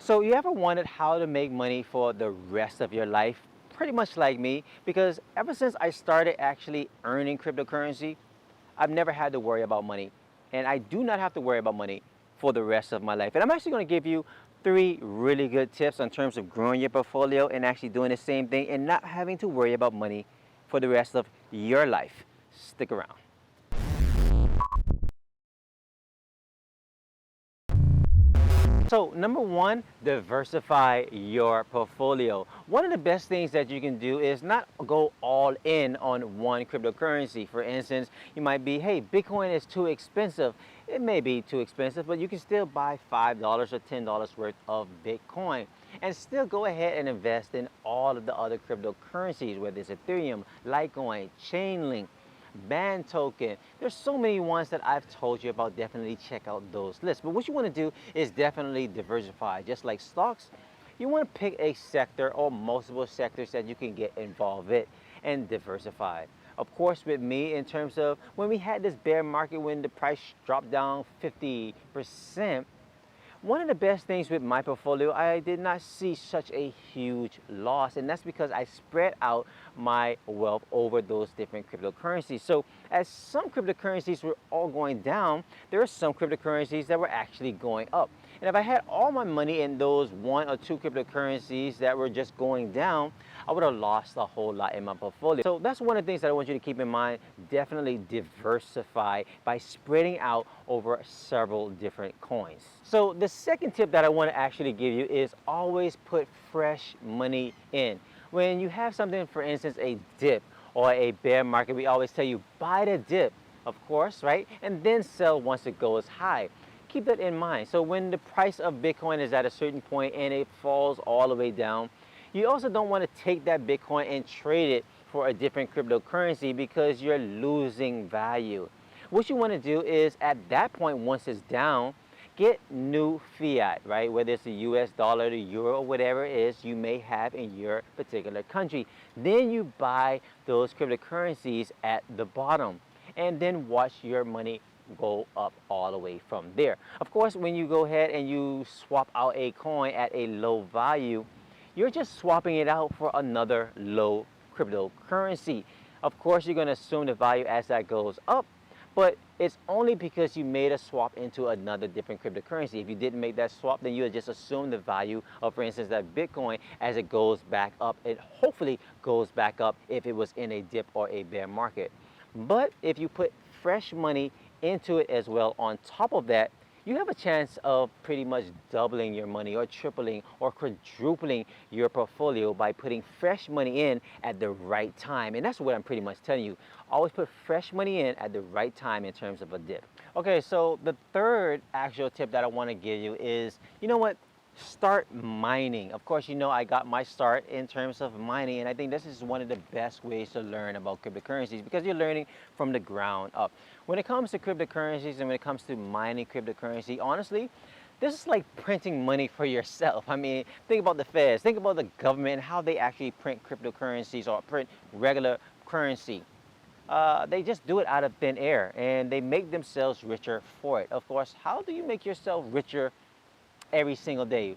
So you ever wondered how to make money for the rest of your life? Pretty much like me, because ever since I started actually earning cryptocurrency, I've never had to worry about money. And I do not have to worry about money for the rest of my life. And I'm actually going to give you 3 really good tips in terms of growing your portfolio and actually doing the same thing and not having to worry about money for the rest of your life. Stick around. So number one, diversify your portfolio. One of the best things that you can do is not go all in on one cryptocurrency. For instance, you might be, hey, Bitcoin is too expensive. It may be too expensive, but you can still buy $5 or $10 worth of Bitcoin and still go ahead and invest in all of the other cryptocurrencies, whether it's Ethereum, Litecoin, Chainlink, Band token. There's so many ones that I've told you about. Definitely check out those lists. But what you want to do is definitely diversify. Just like stocks, you want to pick a sector or multiple sectors that you can get involved in and diversify. Of course, with me, in terms of when we had this bear market, when the price dropped down 50%, one of the best things with my portfolio, I did not see such a huge loss, and that's because I spread out my wealth over those different cryptocurrencies. So as some cryptocurrencies were all going down, there are some cryptocurrencies that were actually going up. And if I had all my money in those 1 or 2 cryptocurrencies that were just going down, I would have lost a whole lot in my portfolio. So that's one of the things that I want you to keep in mind. Definitely diversify by spreading out over several different coins. So the second tip that I want to actually give you is always put fresh money in. When you have something, for instance, a dip or a bear market, we always tell you buy the dip, of course, right? And then sell once it goes high. Keep that in mind. So when the price of Bitcoin is at a certain point and it falls all the way down, you also don't want to take that Bitcoin and trade it for a different cryptocurrency because you're losing value. What you want to do is at that point, once it's down, get new fiat, right? Whether it's the US dollar, the euro, whatever it is you may have in your particular country. Then you buy those cryptocurrencies at the bottom and then watch your money go up all the way from there. Of course, when you go ahead and you swap out a coin at a low value, you're just swapping it out for another low cryptocurrency. Of course, you're going to assume the value as that goes up, but it's only because you made a swap into another different cryptocurrency. If you didn't make that swap, then you would just assume the value of, for instance, that Bitcoin as it goes back up. It hopefully goes back up if it was in a dip or a bear market. But if you put fresh money into it as well on top of that, you have a chance of pretty much doubling your money or tripling or quadrupling your portfolio by putting fresh money in at the right time. And that's what I'm pretty much telling you. Always put fresh money in at the right time in terms of a dip. Okay, so the third actual tip that I want to give you is, you know what? Start mining. Of course, you know I got my start in terms of mining, and I think this is one of the best ways to learn about cryptocurrencies because you're learning from the ground up. When it comes to cryptocurrencies and when it comes to mining cryptocurrency, honestly, this is like printing money for yourself. I mean, think about the feds, think about the government and how they actually print cryptocurrencies or print regular currency. They just do it out of thin air and they make themselves richer for it. Of course, how do you make yourself richer every single day?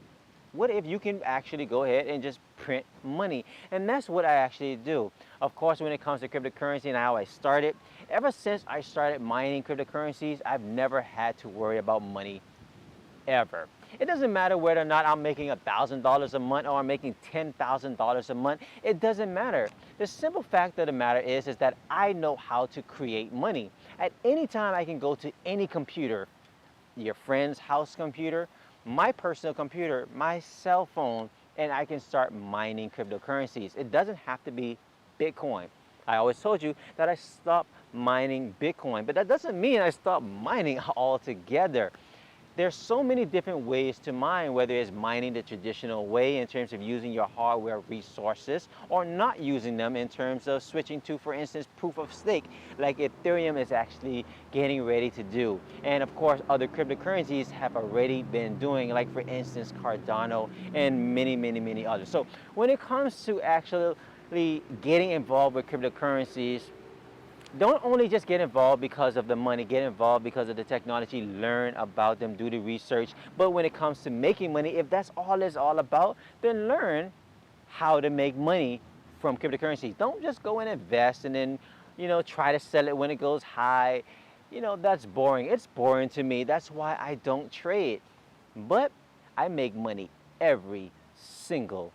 What if you can actually go ahead and just print money? And that's what I actually do. Of course, when it comes to cryptocurrency and how I started, ever since I started mining cryptocurrencies, I've never had to worry about money ever. It doesn't matter whether or not I'm making $1,000 a month or I'm making $10,000 a month. It doesn't matter. The simple fact of the matter is that I know how to create money. At any time, I can go to any computer, your friend's house computer, my personal computer, my cell phone, and I can start mining cryptocurrencies. It doesn't have to be Bitcoin. I always told you that I stopped mining Bitcoin, but that doesn't mean I stopped mining altogether. There's so many different ways to mine, whether it's mining the traditional way in terms of using your hardware resources or not using them in terms of switching to, for instance, proof of stake, like Ethereum is actually getting ready to do. And of course, other cryptocurrencies have already been doing, like for instance, Cardano and many others. So when it comes to actually getting involved with cryptocurrencies, Don't only just get involved because of the money, get involved because of the technology, learn about them, do the research. But when it comes to making money, if that's all it's all about, then learn how to make money from cryptocurrencies. Don't just go and invest and then, try to sell it when it goes high. That's boring. It's boring to me. That's why I don't trade. But I make money every single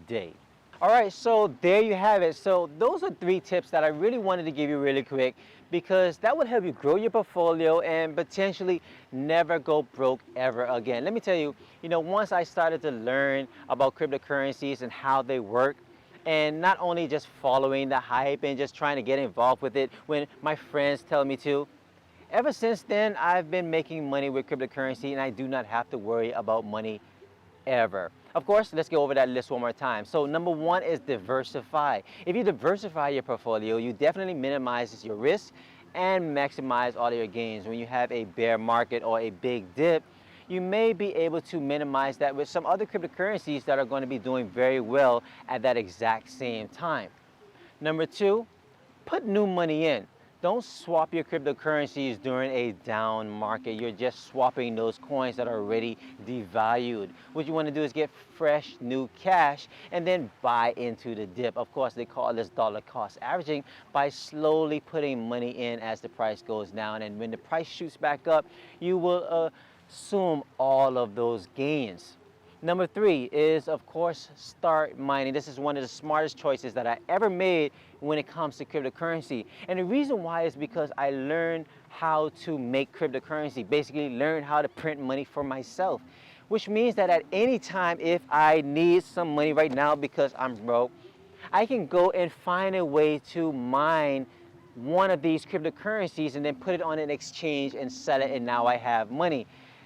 day. All right, so there you have it. So those are 3 tips that I really wanted to give you really quick, because that would help you grow your portfolio and potentially never go broke ever again. Let me tell you, once I started to learn about cryptocurrencies and how they work, and not only just following the hype and just trying to get involved with it when my friends tell me to, ever since then I've been making money with cryptocurrency, and I do not have to worry about money ever. Of course, let's go over that list one more time. So number 1 is diversify. If you diversify your portfolio, you definitely minimize your risk and maximize all of your gains. When you have a bear market or a big dip, you may be able to minimize that with some other cryptocurrencies that are going to be doing very well at that exact same time. Number 2, put new money in. Don't swap your cryptocurrencies during a down market. You're just swapping those coins that are already devalued. What you want to do is get fresh new cash and then buy into the dip. Of course, they call this dollar cost averaging, by slowly putting money in as the price goes down. And when the price shoots back up, you will assume all of those gains. Number 3 is, of course, start mining. This is one of the smartest choices that I ever made when it comes to cryptocurrency. And the reason why is because I learned how to make cryptocurrency, basically learned how to print money for myself, which means that at any time, if I need some money right now because I'm broke, I can go and find a way to mine one of these cryptocurrencies and then put it on an exchange and sell it, and now I have money.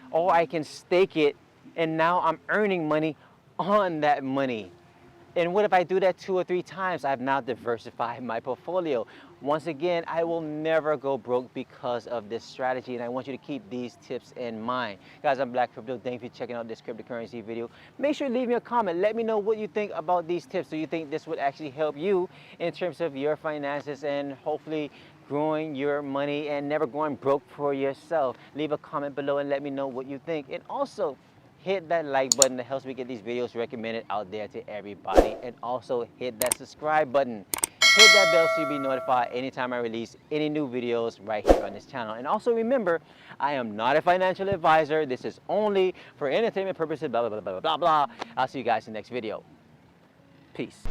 Or I can stake it, and now I'm earning money on that money. And what if I do that 2 or 3 times? I've now diversified my portfolio. Once again, I will never go broke because of this strategy, and I want you to keep these tips in mind. Guys, I'm Black Crypto. Thank you for checking out this cryptocurrency video. Make sure to leave me a comment. Let me know what you think about these tips. Do you think this would actually help you in terms of your finances and hopefully growing your money and never going broke for yourself? Leave a comment below and let me know what you think. And also, hit that like button. That helps me get these videos recommended out there to everybody. And also hit that subscribe button. Hit that bell so you'll be notified anytime I release any new videos right here on this channel. And also remember, I am not a financial advisor. This is only for entertainment purposes, blah, blah, blah, blah, blah, blah. I'll see you guys in the next video. Peace.